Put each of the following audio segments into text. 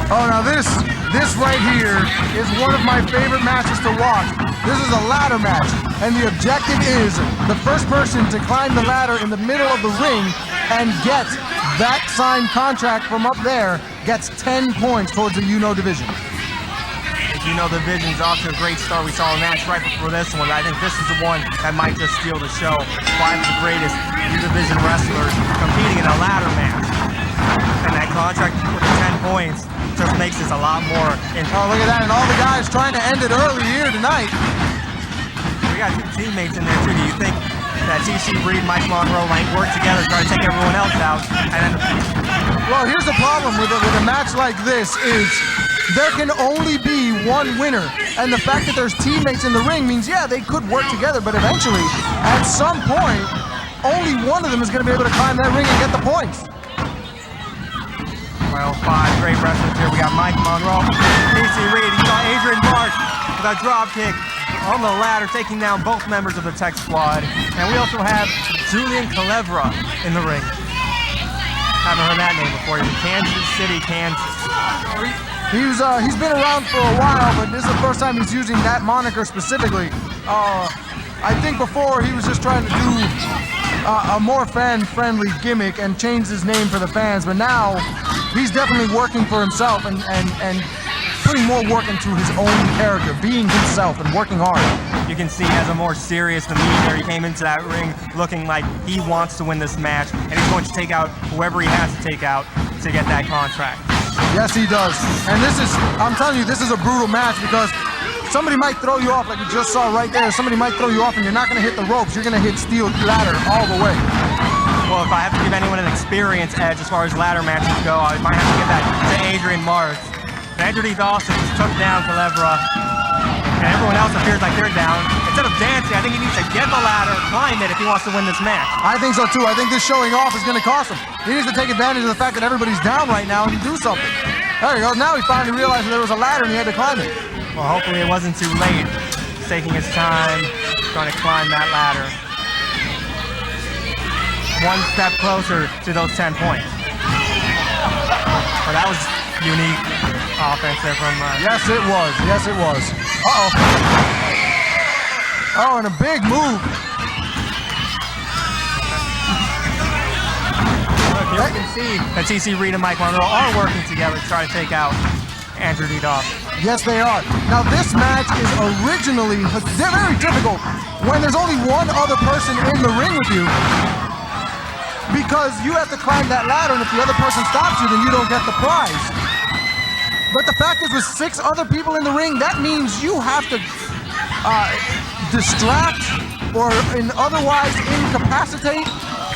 Oh, now this right here is one of my favorite matches to watch. This is a ladder match, and the objective is the first person to climb the ladder in the middle of the ring and get that signed contract from up there gets 10 points towards the UKNOW division. The UKNOW division's off to a great start. We saw a match right before this one. I think this is the one that might just steal the show. 5 of the greatest U-division wrestlers competing in a ladder match. And that contract with the 10 points just makes this a lot more interesting. Oh, look at that, and all the guys trying to end it early here tonight. We got 2 teammates in there too. Do you think that TC Reed, Mike Monroe might work together, try to take everyone else out? And then... Well, here's the problem with a match like this is there can only be one winner. And the fact that there's teammates in the ring means, yeah, they could work together, but eventually, at some point, only one of them is going to be able to climb that ring and get the points. Well, 5 great wrestlers here. We got Mike Monroe, TC Reed, you saw Adrian Marks with a drop kick on the ladder, taking down both members of the Tech Squad. And we also have Julian KELEVRA in the ring. Haven't heard that name before. He's in Kansas City, Kansas. He's been around for a while, but this is the first time he's using that moniker specifically. I think before he was just trying to do a more fan-friendly gimmick and change his name for the fans, but now he's definitely working for himself and putting more work into his own character, being himself and working hard. You can see he has a more serious demeanor. He came into that ring looking like he wants to win this match, and he's going to take out whoever he has to take out to get that contract. Yes, he does. And this is, I'm telling you, this is a brutal match because somebody might throw you off like we just saw right there. Somebody might throw you off and you're not going to hit the ropes. You're going to hit steel ladder all the way. Well, if I have to give anyone an experience edge as far as ladder matches go, I might have to give that to Adrian Marks. DAWSON just took down KELEVRA, and everyone else appears like they're down. Instead of dancing, I think he needs to get the ladder, climb it if he wants to win this match. I think so too. I think this showing off is going to cost him. He needs to take advantage of the fact that everybody's down right now and do something. There you go. Now he finally realized that there was a ladder and he had to climb it. Well, hopefully it wasn't too late. He's taking his time, trying to climb that ladder. One step closer to those 10 points. Well, that was unique offense there from... Yes, it was. Yes, it was. Uh-oh. Oh, and a big move. Look, here you can see that TC Reed and Mike Monroe are working together to try to take out Andrew D. Dawson. Yes, they are. Now, this match is originally very difficult when there's only one other person in the ring with you, because you have to climb that ladder, and if the other person stops you, then you don't get the prize. But the fact is, with 6 other people in the ring, that means you have to distract or otherwise incapacitate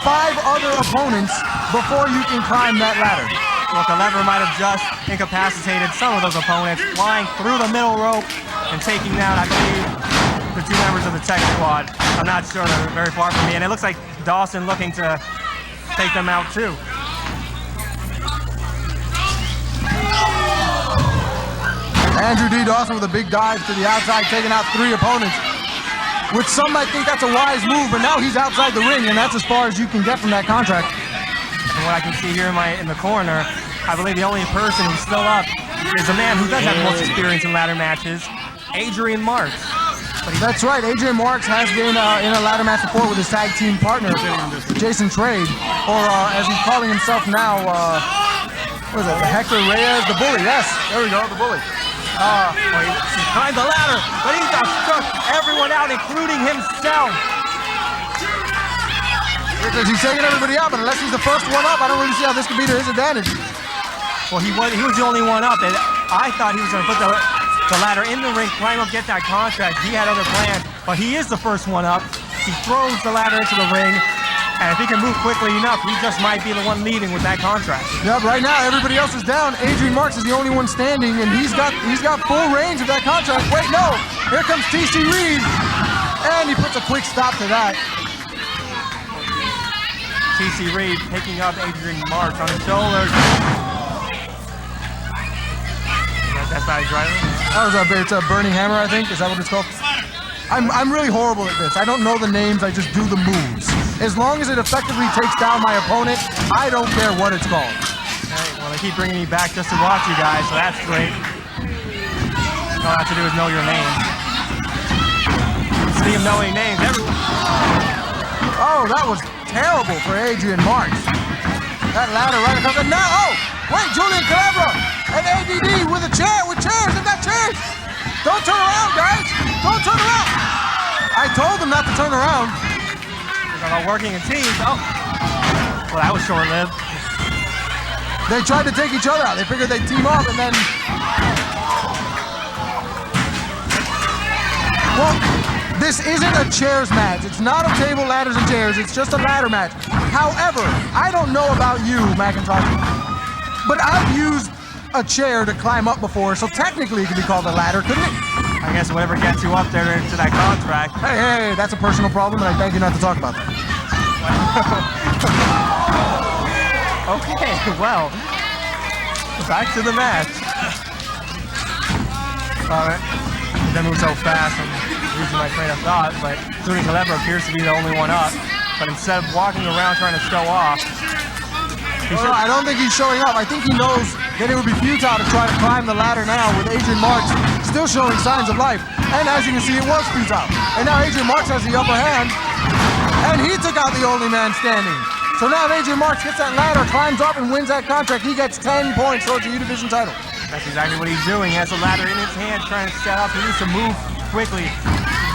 5 other opponents before you can climb that ladder. Well, KELEVRA might have just incapacitated some of those opponents, flying through the middle rope and taking down, I believe, the 2 members of the Tech Squad. I'm not sure, they're very far from me, and it looks like Dawson looking to take them out too. Andrew D. Dawson with a big dive to the outside, taking out 3 opponents. Which some might think that's a wise move, but now he's outside the ring, and that's as far as you can get from that contract. From what I can see here in the corner, I believe the only person who's still up is a man who does have the most experience in ladder matches, Adrian Marks. That's right, Adrian Marks has been in a ladder match before with his tag team partner, Jason Trade, or as he's calling himself now, what is it, Hector Reyes, the Bully, yes, there we go, the Bully. He climbed the ladder, but he's got struck everyone out, including himself. Because he's taking everybody out, but unless he's the first one up, I don't really see how this could be to his advantage. Well, he was the only one up, and I thought he was going to put the ladder in the ring, climb up, get that contract. He had other plans, but he is the first one up. He throws the ladder into the ring, and if he can move quickly enough, he just might be the one leading with that contract. Yep, right now everybody else is down. Adrian Marks is the only one standing, and he's got full range of that contract. Wait, no, here comes TC Reed, and he puts a quick stop to that. TC Reed picking up Adrian Marks on his shoulders. That's not a driver? That was it's a burning hammer, I think. Is that what it's called? I'm really horrible at this. I don't know the names, I just do the moves. As long as it effectively takes down my opponent, I don't care what it's called. Alright, well, they keep bringing me back just to watch you guys, so that's great. All I have to do is know your names. Speaking of knowing names, everyone... Oh, that was terrible for Adrian Marx. That ladder right across the... No! Oh! Wait, Julian KELEVRA and ADD with a chair, with chairs. They've got chairs. Don't turn around, guys. Don't turn around. I told them not to turn around. They're all working in teams. Oh. Well, that was short-lived. They tried to take each other out. They figured they'd team up and then... Well, this isn't a chairs match. It's not a table, ladders, and chairs. It's just a ladder match. However, I don't know about you, McIntosh, but I've used a chair to climb up before, so technically it could be called a ladder, couldn't it? I guess whatever gets you up there into that contract. Hey, that's a personal problem, and I beg you not to talk about that. Okay, well, back to the match. All right, they move so fast, I'm losing my train of thought, but Julian KELEVRA appears to be the only one up, but instead of walking around trying to show off, I don't think he's showing up. I think he knows that it would be futile to try to climb the ladder now with Adrian Marx still showing signs of life. And as you can see, it was futile. And now Adrian Marx has the upper hand, and he took out the only man standing. So now if Adrian Marx gets that ladder, climbs up, and wins that contract, he gets 10 points towards the U-Division title. That's exactly what he's doing. He has the ladder in his hand, trying to set up. He needs to move quickly.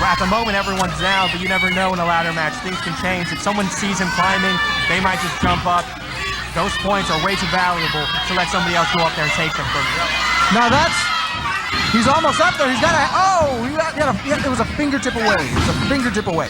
At the moment, everyone's down, but you never know in a ladder match. Things can change. If someone sees him climbing, they might just jump up. Those points are way too valuable to let somebody else go up there and take them from you. Now that's... He's almost up there. He's got a... Oh! It was a fingertip away. It was a fingertip away.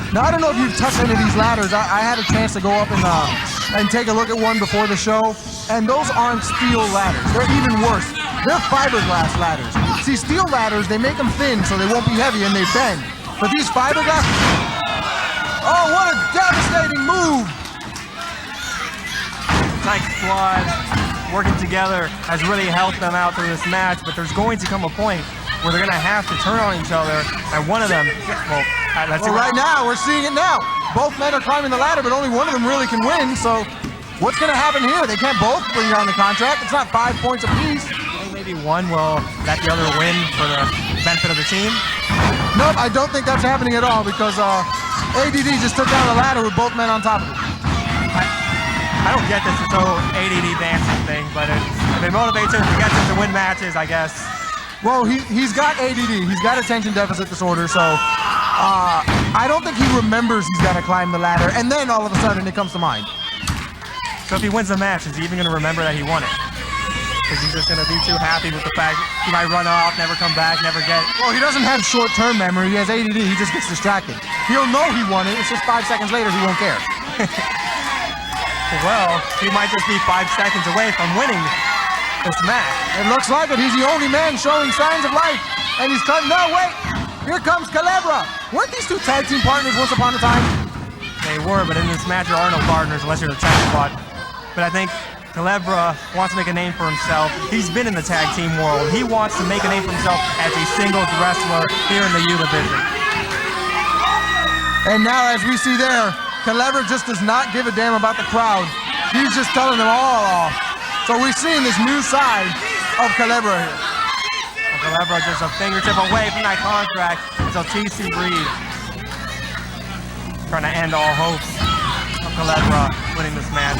Now, I don't know if you've touched any of these ladders. I had a chance to go up and take a look at one before the show, and those aren't steel ladders. They're even worse. They're fiberglass ladders. See, steel ladders, they make them thin so they won't be heavy and they bend. But these fiberglass... Oh, what a devastating move! Tech squad working together has really helped them out through this match, but there's going to come a point where they're going to have to turn on each other, and one of them, let's see. Right now, we're seeing it now. Both men are climbing the ladder, but only one of them really can win, so what's going to happen here? They can't both bring down the contract. It's not 5 points apiece. Maybe one will let the other win for the benefit of the team. Nope, I don't think that's happening at all, because ADD just took down the ladder with both men on top of it. I don't get this whole ADD dancing thing, but if it motivates him, it gets him to win matches, I guess. Well, he's got ADD. He's got attention deficit disorder, so I don't think he remembers he's got to climb the ladder, and then all of a sudden it comes to mind. So if he wins the match, is he even going to remember that he won it? Is he just going to be too happy with the fact he might run off, never come back, never get it? Well, he doesn't have short-term memory. He has ADD. He just gets distracted. He'll know he won it. It's just 5 seconds later he won't care. Well, he might just be 5 seconds away from winning this match. It looks like it. He's the only man showing signs of life. And he's cutting. No, wait. Here comes KELEVRA. Weren't these two tag team partners once upon a time? They were, but in this match there are no partners unless you're the tag squad. But I think KELEVRA wants to make a name for himself. He's been in the tag team world. He wants to make a name for himself as a singles wrestler here in the U-Division. And now, as we see there, KELEVRA just does not give a damn about the crowd. He's just telling them all off. So we're seeing this new side of KELEVRA here. Well, KELEVRA just a fingertip away from that contract until TC Reed trying to end all hopes of KELEVRA winning this match.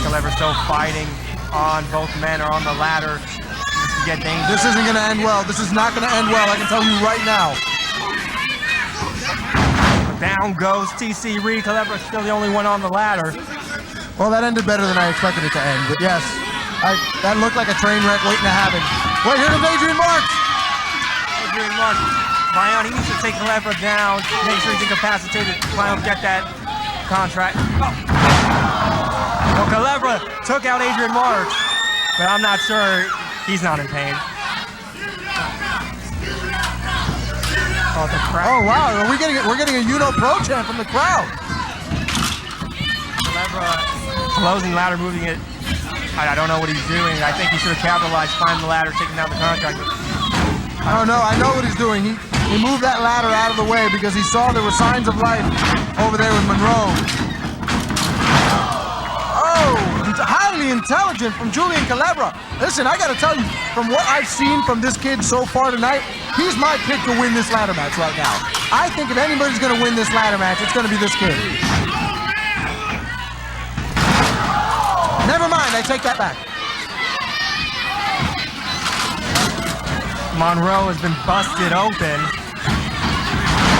KELEVRA still fighting on. Both men are on the ladder. This could get dangerous. This isn't going to end well. This is not going to end well. I can tell you right now. Down goes TC Reed. KELEVRA's still the only one on the ladder. Well, that ended better than I expected it to end, but yes, that looked like a train wreck waiting to happen. Wait, here comes Adrian Marx. Adrian Marx, Bion, he needs to take KELEVRA down, make sure he's incapacitated. Bion get that contract. Oh. Well, KELEVRA took out Adrian Marx, but I'm not sure he's not in pain. Oh, the crowd. Oh wow, we're getting a UKNOW Pro chant from the crowd. KELEVRA closing ladder, moving it. I don't know what he's doing. I think he should have capitalized, climbed the ladder, taking down the contract. Oh no, I know what he's doing. He moved that ladder out of the way because he saw there were signs of life over there with Monroe. Oh, it's highly intelligent from Julian KELEVRA. Listen, I gotta tell you, from what I've seen from this kid so far tonight, he's my pick to win this ladder match right now. I think if anybody's gonna win this ladder match, it's gonna be this kid. Never mind, I take that back. Monroe has been busted open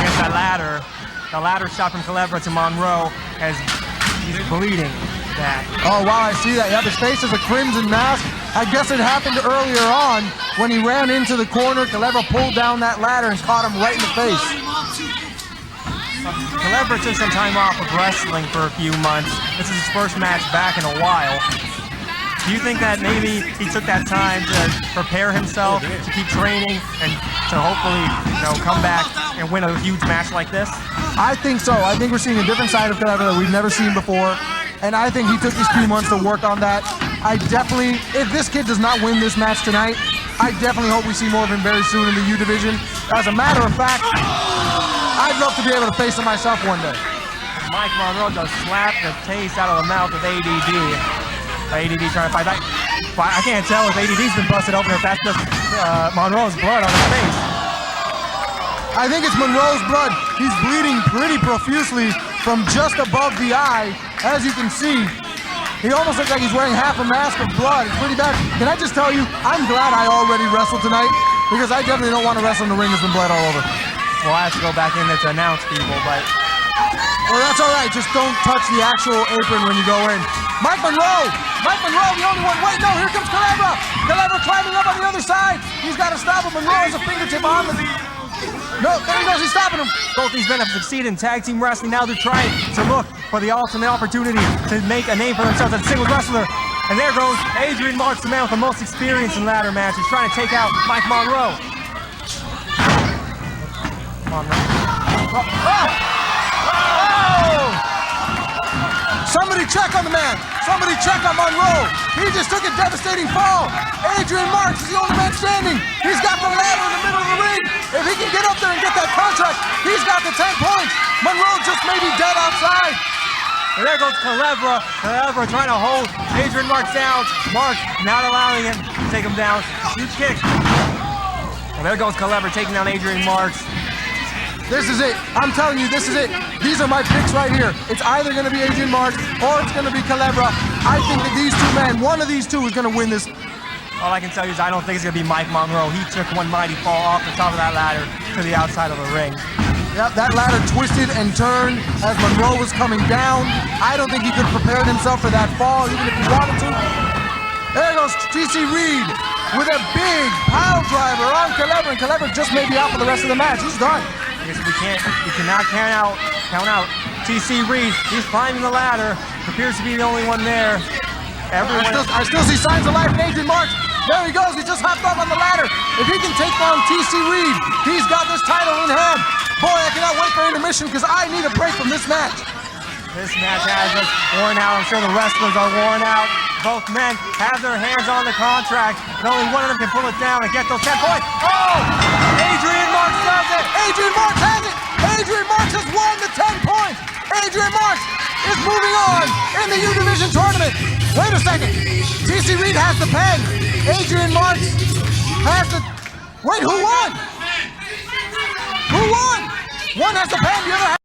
against that ladder. The ladder shot from KELEVRA to Monroe as he's bleeding that. Oh, wow, I see that. Yep, his face is a crimson mask. I guess it happened earlier on when he ran into the corner. KELEVRA pulled down that ladder and caught him right in the face. KELEVRA took some time off of wrestling for a few months. This is his first match back in a while. Do you think that maybe he took that time to prepare himself, to keep training, and to hopefully, come back and win a huge match like this? I think so. I think we're seeing a different side of KELEVRA that we've never seen before, and I think he took these few months to work on that. I definitely, if this kid does not win this match tonight, I definitely hope we see more of him very soon in the U division. As a matter of fact, I'd love to be able to face him myself one day. Mike Monroe just slapped the taste out of the mouth of ADD. ADD trying to fight back. I can't tell if ADD's been busted open or if that's just Monroe's blood on his face. I think it's Monroe's blood. He's bleeding pretty profusely from just above the eye, as you can see. He almost looks like he's wearing half a mask of blood. It's pretty bad. Can I just tell you, I'm glad I already wrestled tonight, because I definitely don't want to wrestle in the ring with some blood all over. Well, I have to go back in there to announce people, but... Well, that's all right. Just don't touch the actual apron when you go in. Mike Monroe! Mike Monroe, the only one. Wait, no, here comes KELEVRA! KELEVRA climbing up on the other side. He's got to stop him. Monroe has a fingertip on him. No, there he goes. He's stopping him. Both these men have succeeded in tag team wrestling. Now they're trying to look for the ultimate opportunity to make a name for themselves as a singles wrestler. And there goes Adrian MARX, the man with the most experience in ladder matches, trying to take out Mike Monroe. Somebody check on the man. Somebody check on Monroe. He just took a devastating fall. Adrian MARX is the only man standing. He's got the ladder in the middle of the ring. If he can get up there and get that contract, he's got the 10 points. Monroe just may be dead outside. And there goes KELEVRA. KELEVRA trying to hold Adrian MARX down. MARX not allowing him to take him down. Huge kick. And there goes KELEVRA taking down Adrian MARX. This is it. I'm telling you, this is it. These are my picks right here. It's either going to be Adrian MARX or it's going to be KELEVRA. I think that these two men, one of these two is going to win this. All I can tell you is I don't think it's going to be Mike Monroe. He took one mighty fall off the top of that ladder to the outside of the ring. Yep, that ladder twisted and turned as Monroe was coming down. I don't think he could have prepared himself for that fall, even if he wanted to. There goes TC Reed with a big pile driver on KELEVRA, and KELEVRA just may be out for the rest of the match. He's done. Yes, we cannot count out TC Reed. He's climbing the ladder. Appears to be the only one there. I still see signs of life in Adrian MARX. There he goes. He just hopped up on the ladder. If he can take down TC Reed, he's got this title in hand. Boy, I cannot wait for intermission because I need a break from this match. This match has us worn out. I'm sure the wrestlers are worn out. Both men have their hands on the contract, and only one of them can pull it down and get those 10 points. Oh! Adrian MARX does it! Adrian MARX has it! Adrian MARX has won the 10 points! Adrian MARX is moving on in the U Division tournament. Wait a second. TC Reed has the pen. Adrian MARX has the... Wait, who won? Who won? One has the pen, the other has...